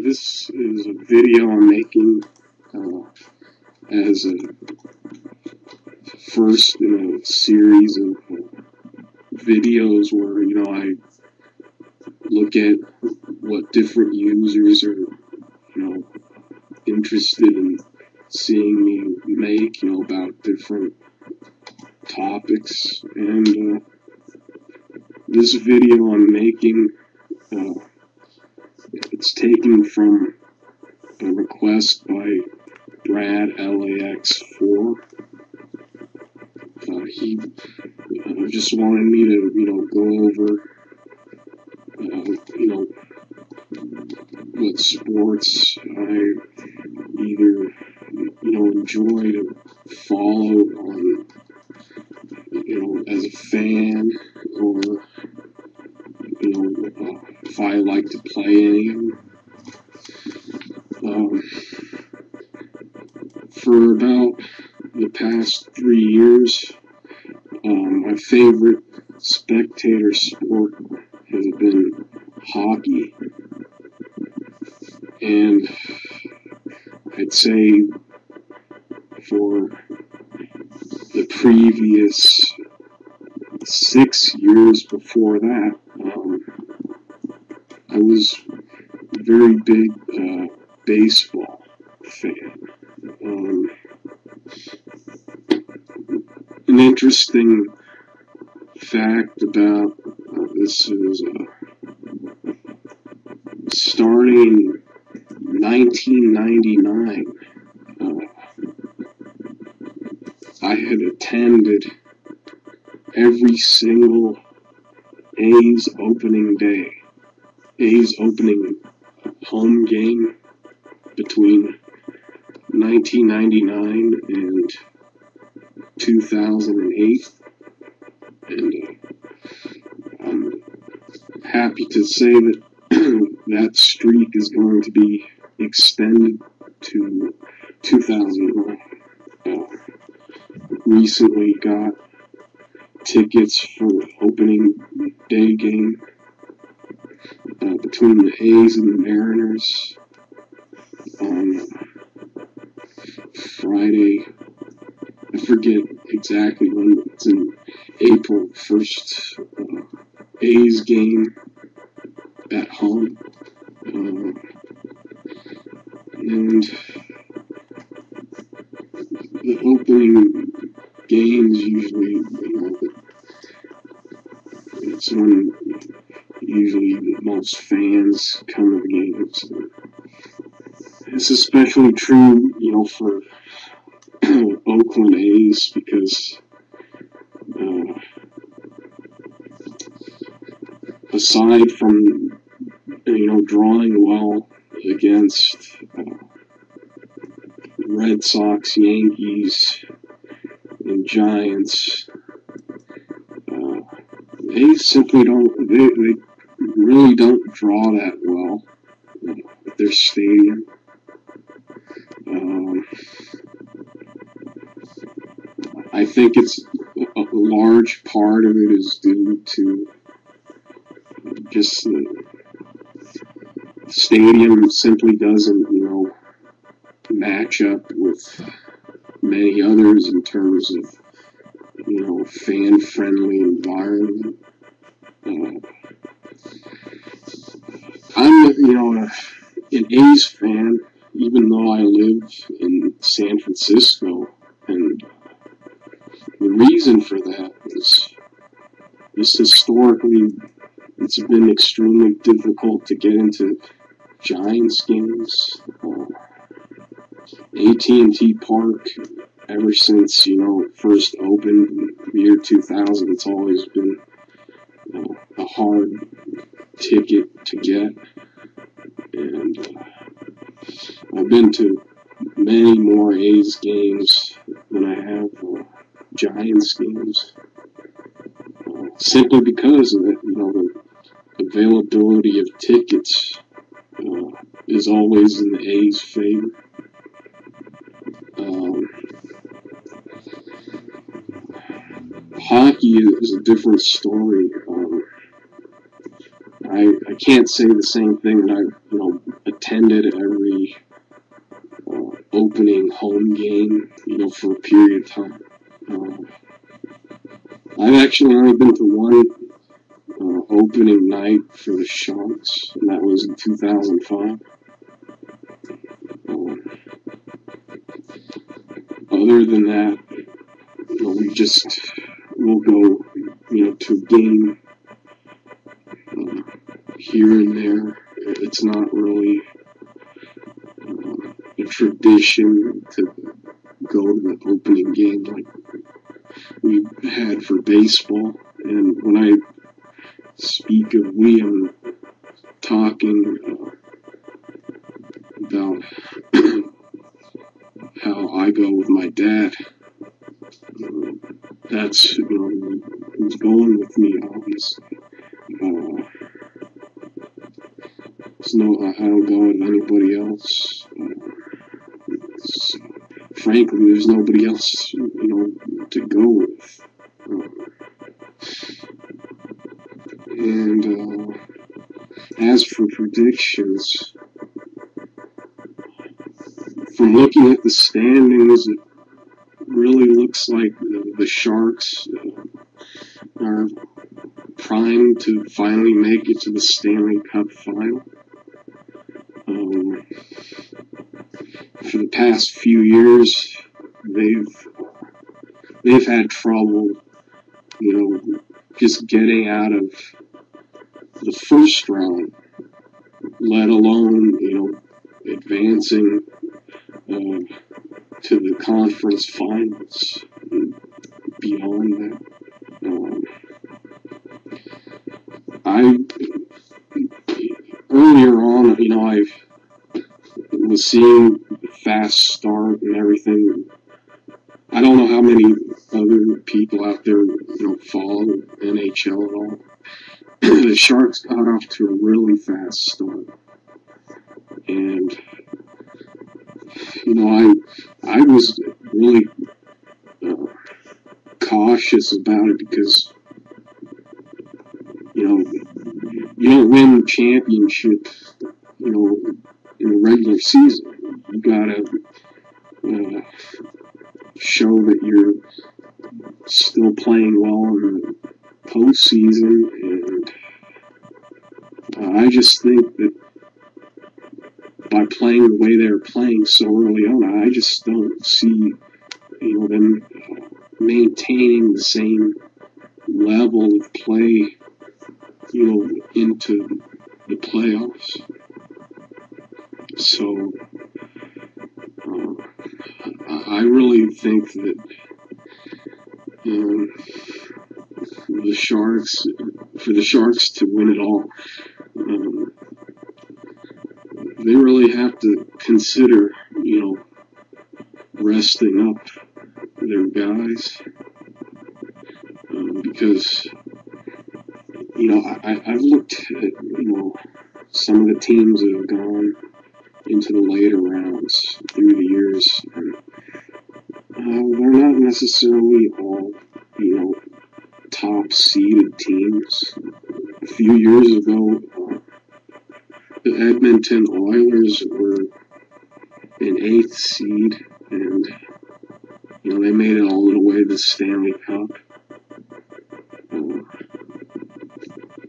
This is a video I'm making as a first in a series of videos where, I look at what different users are, interested in seeing me make, about different topics. And this video I'm making, it's taken from a request by Brad LAX4. He just wanted me to, go over, what sports I either, enjoy to follow on, as a fan, or, if I like to play any of them. For about the past 3 years, my favorite spectator sport has been hockey, and I'd say for the previous 6 years before that, I was a very big baseball fan. An interesting fact about this is starting in 1999, I had attended every single A's opening day, A's opening home game between 1999 and 2008, and I'm happy to say that that streak is going to be extended to 2009. Recently got tickets for the opening day game between the A's and the Mariners on Friday. I forget exactly when. It's in April. First A's game at home, and the opening games usually, it's when usually most fans come to the games. It's especially true, for Oakland A's, because aside from drawing well against Red Sox, Yankees, and Giants, they simply don't. They really don't draw that well at their stadium. I think it's a large part of it is due to just the stadium simply doesn't, match up with many others in terms of, fan-friendly environment. I'm, an A's fan, even though I live in San Francisco, and the reason for that is just historically, it's been extremely difficult to get into Giants games. AT&T Park, ever since, first opened in the year 2000, it's always been a hard ticket to get. And I've been to many more A's games than I have Giants games, simply because of it, the availability of tickets is always in the A's favor. Hockey is a different story. I can't say the same thing that I attended every opening home game, for a period of time. I've actually only been to one opening night for the Sharks, and that was in 2005. Other than that, we'll go, to a game here and there. It's not really a tradition to go to the opening game like we had for baseball. And when I speak of we, I'm talking about how I go with my dad. That's who's going with me, obviously. I don't go with anybody else. Frankly, there's nobody else, to go with. And as for predictions, from looking at the standings, it really looks like the Sharks are primed to finally make it to the Stanley Cup final. For the past few years, they've had trouble, just getting out of the first round, let alone, advancing to the conference finals and beyond that. Earlier on, I was seeing the fast start and everything. I don't know how many other people out there, follow NHL at all. The Sharks got off to a really fast start. And, I was really cautious about it because, you don't win the championship, in the regular season. You gotta show that you're still playing well in the postseason, and I just think that by playing the way they're playing so early on, I just don't see, them maintaining the same level of play, into the playoffs. So I really think that for the Sharks to win it all, they really have to consider, resting up their guys, because, I've looked at, some of the teams that have gone into the later rounds through the years, and they're not necessarily all, top-seeded teams. A few years ago, the Edmonton Oilers were an 8th seed, and, they made it all the way to the Stanley Cup.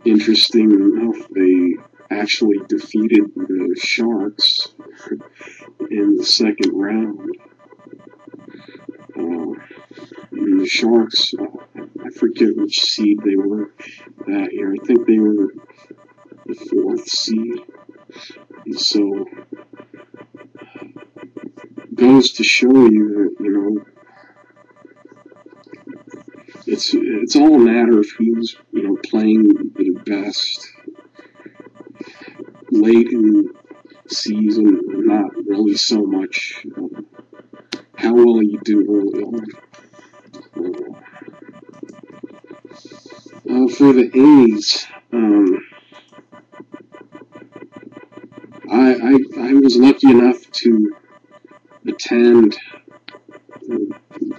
Interesting enough, they actually defeated the Sharks in the second round. And the Sharks, I forget which seed they were that year. I think they were the 4th seed. And so, goes to show you that, it's all a matter of who's, playing the best late in the season, not really so much how well you do early on. For the A's, I was lucky enough to attend,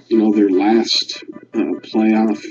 their last playoff